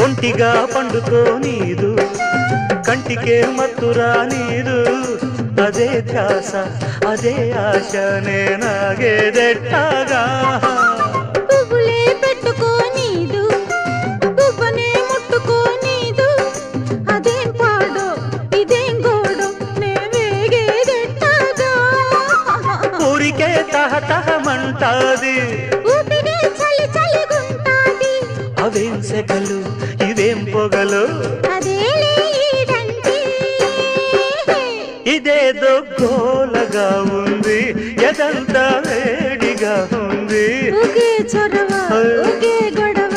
ఒంటిగా పండుకో నీదు కంటికే మత్తురా నీదు అదే ధ్యాస అదే ఆశ నేనాగేదెట్టాగా పువ్వులే పెట్టుకో నీదు పువ్వనే ముట్టుకో నీదు అదేం పాడో ఇదేం గోడో నే వేగేదెట్టాగా ఊరికే తహతహమంటాది ఊపిరే చలి చలిగుంటాది అవేం సెగలు ఇవేం పొగలు అదేలే ఈడంటే ఇదేదో గోలగా ఉంది ఎదంతా వేడిగా ఉంది ఒకే చొరవ ఒకే గొడవ